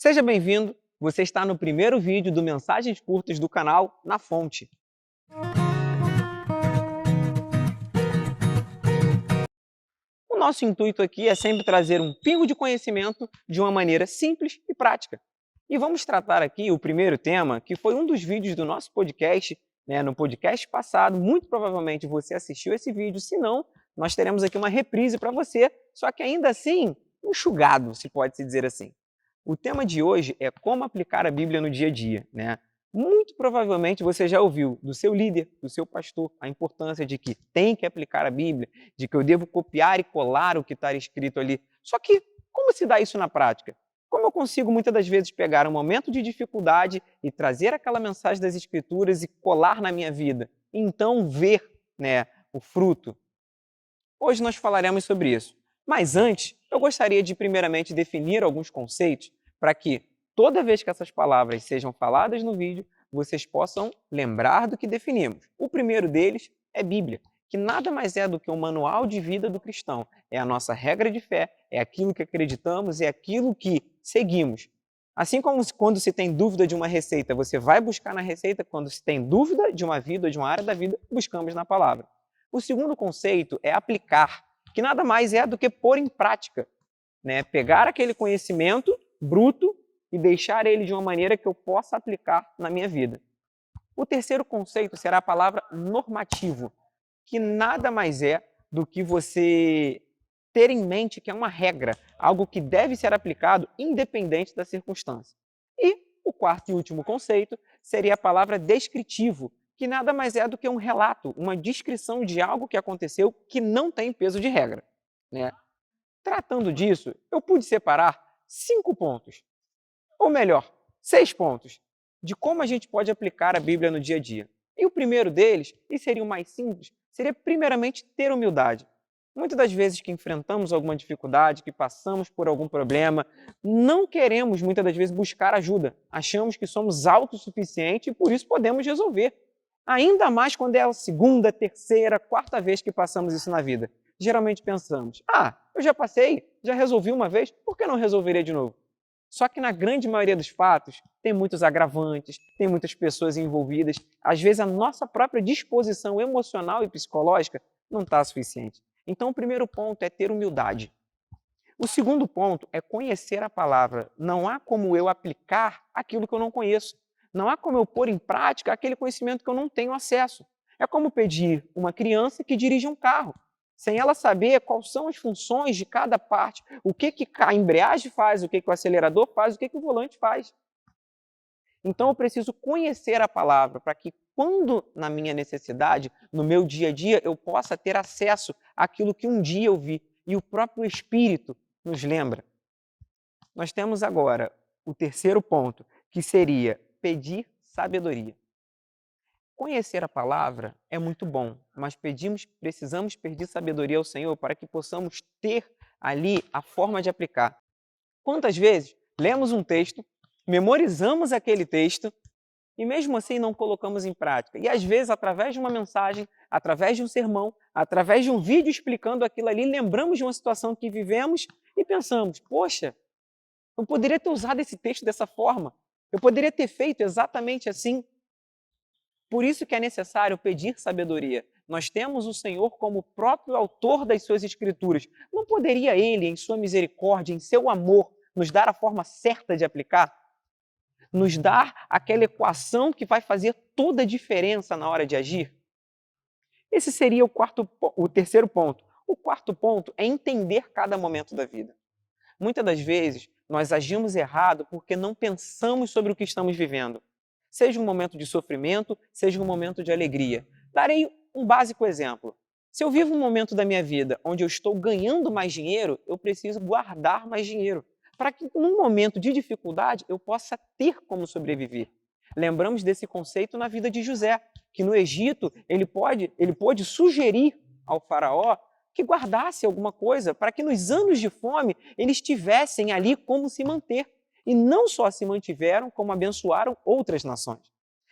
Seja bem-vindo, você está no primeiro vídeo do Mensagens Curtas do canal Na Fonte. O nosso intuito aqui é sempre trazer um pingo de conhecimento de uma maneira simples e prática. E vamos tratar aqui o primeiro tema, que foi um dos vídeos do nosso podcast, no podcast passado. Muito provavelmente você assistiu esse vídeo, se não, nós teremos aqui uma reprise para você, só que ainda assim, enxugado, se pode se dizer assim. O tema de hoje é como aplicar a Bíblia no dia a dia, né? Muito provavelmente você já ouviu do seu líder, do seu pastor, a importância de que tem que aplicar a Bíblia, de que eu devo copiar e colar o que está escrito ali. Só que como se dá isso na prática? Como eu consigo muitas das vezes pegar um momento de dificuldade e trazer aquela mensagem das Escrituras e colar na minha vida? E então ver, o fruto. Hoje nós falaremos sobre isso. Mas antes, eu gostaria de primeiramente definir alguns conceitos para que toda vez que essas palavras sejam faladas no vídeo, vocês possam lembrar do que definimos. O primeiro deles é Bíblia, que nada mais é do que um manual de vida do cristão. É a nossa regra de fé, é aquilo que acreditamos, é aquilo que seguimos. Assim como quando se tem dúvida de uma receita, você vai buscar na receita, quando se tem dúvida de uma vida ou de uma área da vida, buscamos na palavra. O segundo conceito é aplicar, que nada mais é do que pôr em prática, pegar aquele conhecimento bruto e deixar ele de uma maneira que eu possa aplicar na minha vida. O terceiro conceito será a palavra normativo, que nada mais é do que você ter em mente que é uma regra, algo que deve ser aplicado independente da circunstância. E o quarto e último conceito seria a palavra descritivo, que nada mais é do que um relato, uma descrição de algo que aconteceu que não tem peso de regra. Tratando disso, eu pude separar 5 pontos, ou melhor, 6 pontos, de como a gente pode aplicar a Bíblia no dia a dia. E o primeiro deles, e seria o mais simples, seria primeiramente ter humildade. Muitas das vezes que enfrentamos alguma dificuldade, que passamos por algum problema, não queremos muitas das vezes buscar ajuda. Achamos que somos autossuficientes e por isso podemos resolver. Ainda mais quando é a segunda, terceira, quarta vez que passamos isso na vida. Geralmente pensamos, eu já passei, já resolvi uma vez, por que não resolveria de novo? Só que na grande maioria dos fatos, tem muitos agravantes, tem muitas pessoas envolvidas. Às vezes a nossa própria disposição emocional e psicológica não está suficiente. Então o primeiro ponto é ter humildade. O segundo ponto é conhecer a palavra. Não há como eu aplicar aquilo que eu não conheço. Não há como eu pôr em prática aquele conhecimento que eu não tenho acesso. É como pedir uma criança que dirige um carro, sem ela saber quais são as funções de cada parte, o que a embreagem faz, o que o acelerador faz, o que o volante faz. Então eu preciso conhecer a palavra para que quando na minha necessidade, no meu dia a dia, eu possa ter acesso àquilo que um dia eu vi. E o próprio Espírito nos lembra. Nós temos agora o terceiro ponto, que seria pedir sabedoria. Conhecer a palavra é muito bom, mas precisamos pedir sabedoria ao Senhor para que possamos ter ali a forma de aplicar. Quantas vezes lemos um texto, memorizamos aquele texto e mesmo assim não colocamos em prática? E às vezes, através de uma mensagem, através de um sermão, através de um vídeo explicando aquilo ali, lembramos de uma situação que vivemos e pensamos, poxa, eu poderia ter usado esse texto dessa forma, eu poderia ter feito exatamente assim. Por isso que é necessário pedir sabedoria. Nós temos o Senhor como o próprio autor das suas escrituras. Não poderia Ele, em sua misericórdia, em seu amor, nos dar a forma certa de aplicar? Nos dar aquela equação que vai fazer toda a diferença na hora de agir? Esse seria o terceiro ponto. O quarto ponto é entender cada momento da vida. Muitas das vezes, nós agimos errado porque não pensamos sobre o que estamos vivendo. Seja um momento de sofrimento, seja um momento de alegria. Darei um básico exemplo. Se eu vivo um momento da minha vida onde eu estou ganhando mais dinheiro, eu preciso guardar mais dinheiro, para que num momento de dificuldade eu possa ter como sobreviver. Lembramos desse conceito na vida de José, que no Egito ele pôde sugerir ao faraó que guardasse alguma coisa para que nos anos de fome eles tivessem ali como se manter. E não só se mantiveram, como abençoaram outras nações.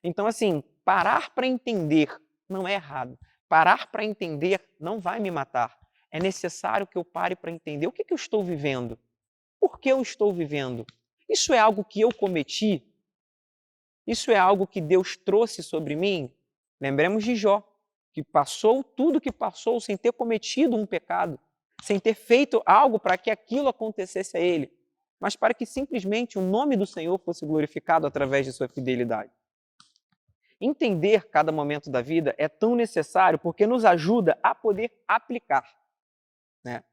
Então, assim, parar para entender não é errado. Parar para entender não vai me matar. É necessário que eu pare para entender o que eu estou vivendo. Por que eu estou vivendo? Isso é algo que eu cometi? Isso é algo que Deus trouxe sobre mim? Lembremos de Jó, que passou tudo que passou sem ter cometido um pecado, sem ter feito algo para que aquilo acontecesse a ele, mas para que simplesmente o nome do Senhor fosse glorificado através de sua fidelidade. Entender cada momento da vida é tão necessário porque nos ajuda a poder aplicar, né?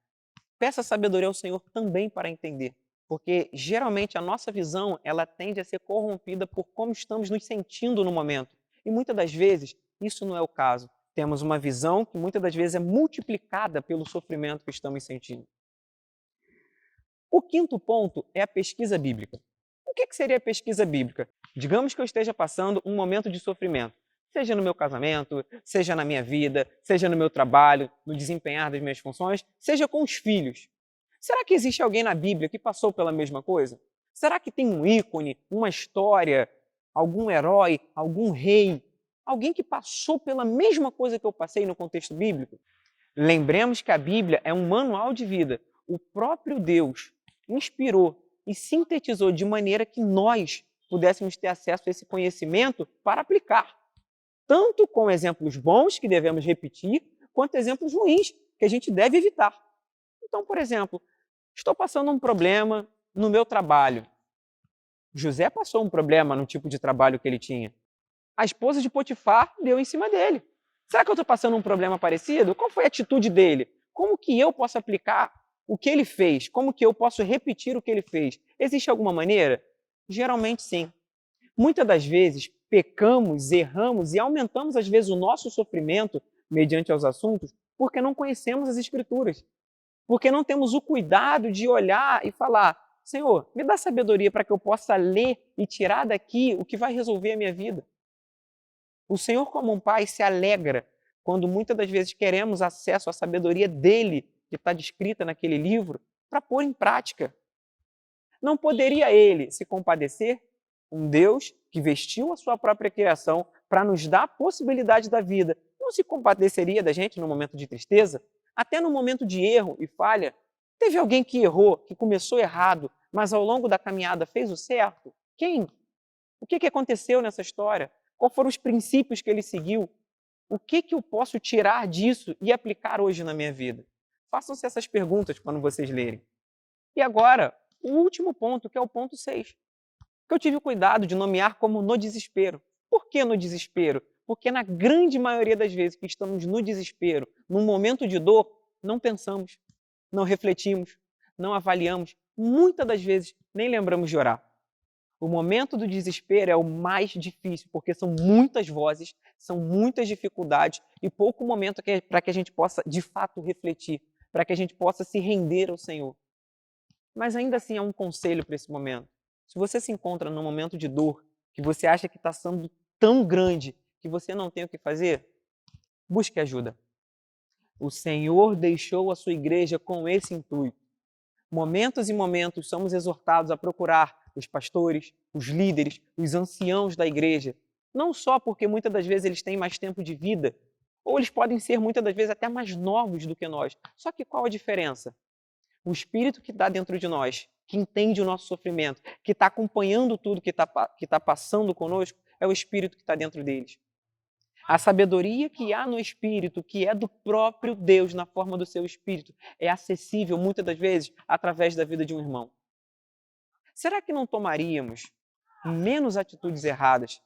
Peça sabedoria ao Senhor também para entender, porque geralmente a nossa visão ela tende a ser corrompida por como estamos nos sentindo no momento. E muitas das vezes isso não é o caso. Temos uma visão que muitas das vezes é multiplicada pelo sofrimento que estamos sentindo. O quinto ponto é a pesquisa bíblica. O que seria a pesquisa bíblica? Digamos que eu esteja passando um momento de sofrimento, seja no meu casamento, seja na minha vida, seja no meu trabalho, no desempenhar das minhas funções, seja com os filhos. Será que existe alguém na Bíblia que passou pela mesma coisa? Será que tem um ícone, uma história, algum herói, algum rei, alguém que passou pela mesma coisa que eu passei no contexto bíblico? Lembremos que a Bíblia é um manual de vida. O próprio Deus inspirou e sintetizou de maneira que nós pudéssemos ter acesso a esse conhecimento para aplicar, tanto com exemplos bons que devemos repetir, quanto exemplos ruins que a gente deve evitar. Então, por exemplo, estou passando um problema no meu trabalho. José passou um problema no tipo de trabalho que ele tinha. A esposa de Potifar deu em cima dele. Será que eu estou passando um problema parecido? Qual foi a atitude dele? Como que eu posso aplicar o que ele fez? Como que eu posso repetir o que ele fez? Existe alguma maneira? Geralmente sim. Muitas das vezes pecamos, erramos e aumentamos às vezes o nosso sofrimento mediante aos assuntos porque não conhecemos as Escrituras. Porque não temos o cuidado de olhar e falar: Senhor, me dá sabedoria para que eu possa ler e tirar daqui o que vai resolver a minha vida. O Senhor, como um pai, se alegra quando muitas das vezes queremos acesso à sabedoria dele, que está descrita naquele livro, para pôr em prática. Não poderia ele se compadecer? Um Deus que vestiu a sua própria criação para nos dar a possibilidade da vida, não se compadeceria da gente no momento de tristeza? Até no momento de erro e falha? Teve alguém que errou, que começou errado, mas ao longo da caminhada fez o certo? Quem? O que aconteceu nessa história? Quais foram os princípios que ele seguiu? O que eu posso tirar disso e aplicar hoje na minha vida? Façam-se essas perguntas quando vocês lerem. E agora, o último ponto, que é o ponto 6, que eu tive o cuidado de nomear como no desespero. Por que no desespero? Porque na grande maioria das vezes que estamos no desespero, num momento de dor, não pensamos, não refletimos, não avaliamos, muitas das vezes nem lembramos de orar. O momento do desespero é o mais difícil, porque são muitas vozes, são muitas dificuldades e pouco momento para que a gente possa, de fato, refletir, para que a gente possa se render ao Senhor. Mas ainda assim há um conselho para esse momento. Se você se encontra num momento de dor, que você acha que está sendo tão grande que você não tem o que fazer, busque ajuda. O Senhor deixou a sua igreja com esse intuito. Momentos e momentos somos exortados a procurar os pastores, os líderes, os anciãos da igreja, não só porque muitas das vezes eles têm mais tempo de vida, ou eles podem ser muitas das vezes até mais novos do que nós. Só que qual a diferença? O Espírito que está dentro de nós, que entende o nosso sofrimento, que está acompanhando tudo que está passando conosco, é o Espírito que está dentro deles. A sabedoria que há no Espírito, que é do próprio Deus, na forma do seu Espírito, é acessível, muitas das vezes, através da vida de um irmão. Será que não tomaríamos menos atitudes erradas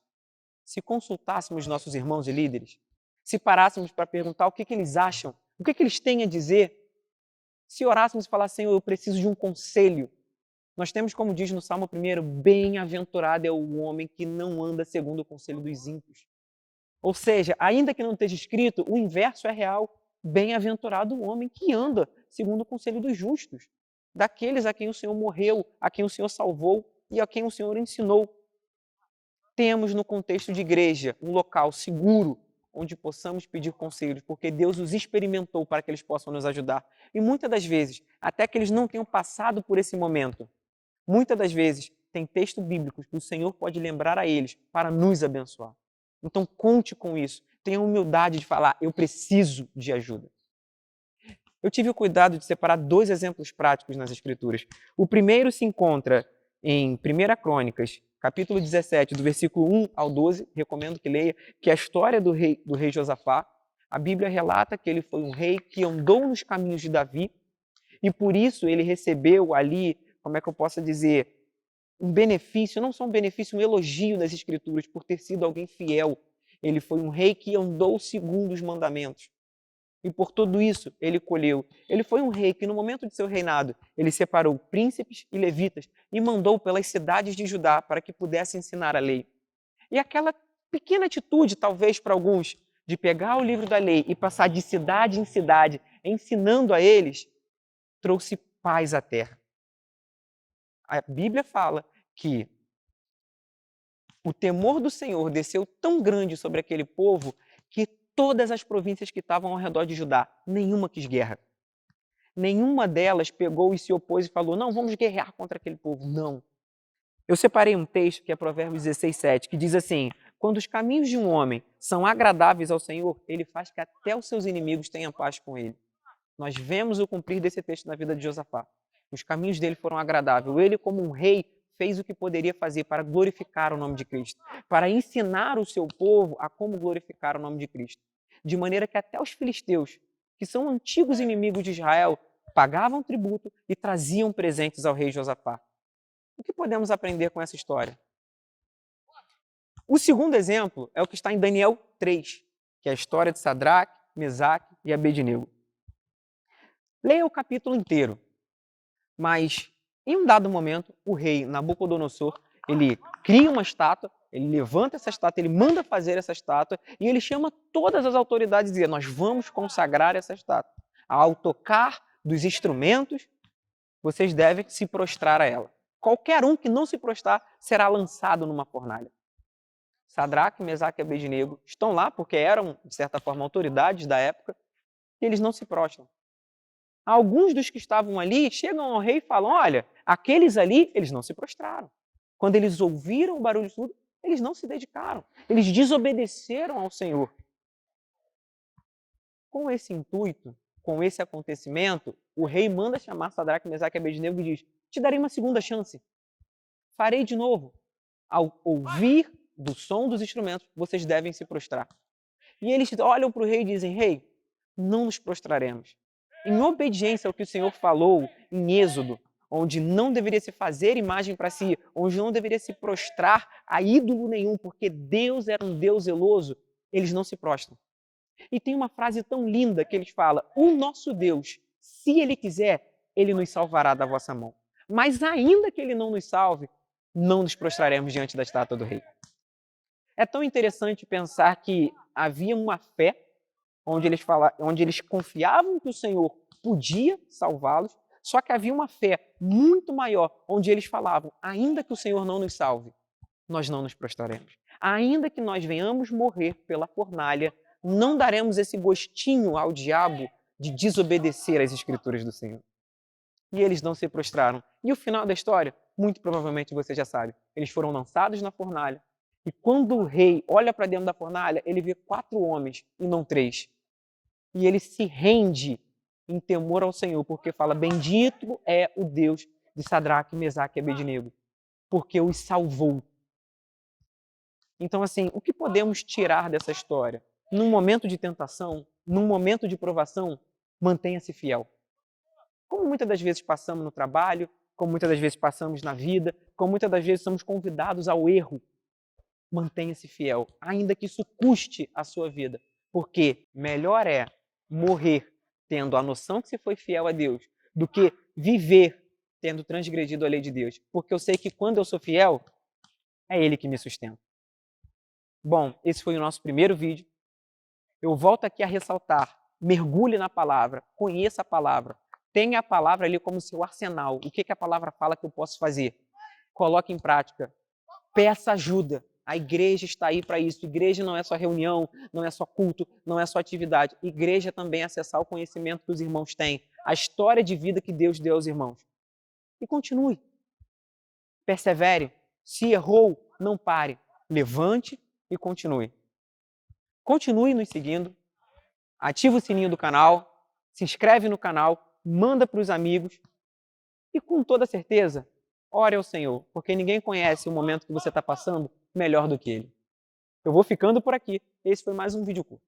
se consultássemos nossos irmãos e líderes? Se parássemos para perguntar o que eles acham, o que eles têm a dizer? Se orássemos e falássemos: Senhor, eu preciso de um conselho. Nós temos, como diz no Salmo 1, bem-aventurado é o homem que não anda segundo o conselho dos ímpios. Ou seja, ainda que não esteja escrito, o inverso é real. Bem-aventurado o homem que anda segundo o conselho dos justos, daqueles a quem o Senhor morreu, a quem o Senhor salvou e a quem o Senhor ensinou. Temos no contexto de igreja um local seguro onde possamos pedir conselhos, porque Deus os experimentou para que eles possam nos ajudar. E muitas das vezes, até que eles não tenham passado por esse momento, muitas das vezes tem textos bíblicos que o Senhor pode lembrar a eles para nos abençoar. Então conte com isso, tenha a humildade de falar: eu preciso de ajuda. Eu tive o cuidado de separar 2 exemplos práticos nas Escrituras. O primeiro se encontra em 1 Crônicas, capítulo 17, do versículo 1 ao 12, recomendo que leia, que é a história do rei Josafá. A Bíblia relata que ele foi um rei que andou nos caminhos de Davi e por isso ele recebeu ali, como é que eu posso dizer, um benefício, não só um benefício, um elogio das Escrituras por ter sido alguém fiel. Ele foi um rei que andou segundo os mandamentos. E por tudo isso ele colheu. Ele foi um rei que no momento de seu reinado, ele separou príncipes e levitas e mandou pelas cidades de Judá para que pudesse ensinar a lei. E aquela pequena atitude, talvez para alguns, de pegar o livro da lei e passar de cidade em cidade, ensinando a eles, trouxe paz à terra. A Bíblia fala que o temor do Senhor desceu tão grande sobre aquele povo que todas as províncias que estavam ao redor de Judá, nenhuma quis guerra. Nenhuma delas pegou e se opôs e falou, não, vamos guerrear contra aquele povo. Não. Eu separei um texto que é Provérbios 16, 7, que diz assim, quando os caminhos de um homem são agradáveis ao Senhor, ele faz que até os seus inimigos tenham paz com ele. Nós vemos o cumprir desse texto na vida de Josafá. Os caminhos dele foram agradáveis. Ele, como um rei, fez o que poderia fazer para glorificar o nome de Cristo, para ensinar o seu povo a como glorificar o nome de Cristo. De maneira que até os filisteus, que são antigos inimigos de Israel, pagavam tributo e traziam presentes ao rei Josafá. O que podemos aprender com essa história? O segundo exemplo é o que está em Daniel 3, que é a história de Sadraque, Mesaque e Abednego. Leia o capítulo inteiro, mas em um dado momento, o rei Nabucodonosor, ele cria uma estátua, ele levanta essa estátua, ele manda fazer essa estátua e ele chama todas as autoridades e diz, nós vamos consagrar essa estátua. Ao tocar dos instrumentos, vocês devem se prostrar a ela. Qualquer um que não se prostrar será lançado numa fornalha. Sadraque, Mesaque e Abednego estão lá porque eram, de certa forma, autoridades da época e eles não se prostram. Alguns dos que estavam ali chegam ao rei e falam, olha, aqueles ali, eles não se prostraram. Quando eles ouviram o barulho de tudo, eles não se dedicaram. Eles desobedeceram ao Senhor. Com esse intuito, com esse acontecimento, o rei manda chamar Sadraque, Mesaque e Abednego e diz, te darei uma segunda chance. Farei de novo. Ao ouvir do som dos instrumentos, vocês devem se prostrar. E eles olham para o rei e dizem, rei, não nos prostraremos. Em obediência ao que o Senhor falou em Êxodo, onde não deveria se fazer imagem para si, onde não deveria se prostrar a ídolo nenhum, porque Deus era um Deus zeloso, eles não se prostram. E tem uma frase tão linda que eles falam, o nosso Deus, se Ele quiser, Ele nos salvará da vossa mão. Mas ainda que Ele não nos salve, não nos prostraremos diante da estátua do rei. É tão interessante pensar que havia uma fé onde eles confiavam que o Senhor podia salvá-los, só que havia uma fé muito maior, onde eles falavam, ainda que o Senhor não nos salve, nós não nos prostraremos. Ainda que nós venhamos morrer pela fornalha, não daremos esse gostinho ao diabo de desobedecer às Escrituras do Senhor. E eles não se prostraram. E o final da história, muito provavelmente você já sabe, eles foram lançados na fornalha, e quando o rei olha para dentro da fornalha, ele vê 4 homens e não 3. E ele se rende em temor ao Senhor, porque fala, bendito é o Deus de Sadraque, Mesaque e Abednego, porque os salvou. Então, assim, o que podemos tirar dessa história? Num momento de tentação, num momento de provação, mantenha-se fiel. Como muitas das vezes passamos no trabalho, como muitas das vezes passamos na vida, como muitas das vezes somos convidados ao erro, mantenha-se fiel, ainda que isso custe a sua vida, porque melhor é morrer tendo a noção que se foi fiel a Deus, do que viver tendo transgredido a lei de Deus. Porque eu sei que quando eu sou fiel, é Ele que me sustenta. Bom, esse foi o nosso primeiro vídeo. Eu volto aqui a ressaltar, mergulhe na palavra, conheça a palavra, tenha a palavra ali como seu arsenal. O que a palavra fala que eu posso fazer? Coloque em prática, peça ajuda. A igreja está aí para isso. Igreja não é só reunião, não é só culto, não é só atividade. Igreja também é acessar o conhecimento que os irmãos têm, a história de vida que Deus deu aos irmãos. E continue. Persevere. Se errou, não pare. Levante e continue. Continue nos seguindo. Ativa o sininho do canal. Se inscreve no canal. Manda para os amigos. E com toda certeza, ore ao Senhor, porque ninguém conhece o momento que você está passando melhor do que Ele. Eu vou ficando por aqui. Esse foi mais um vídeo curto.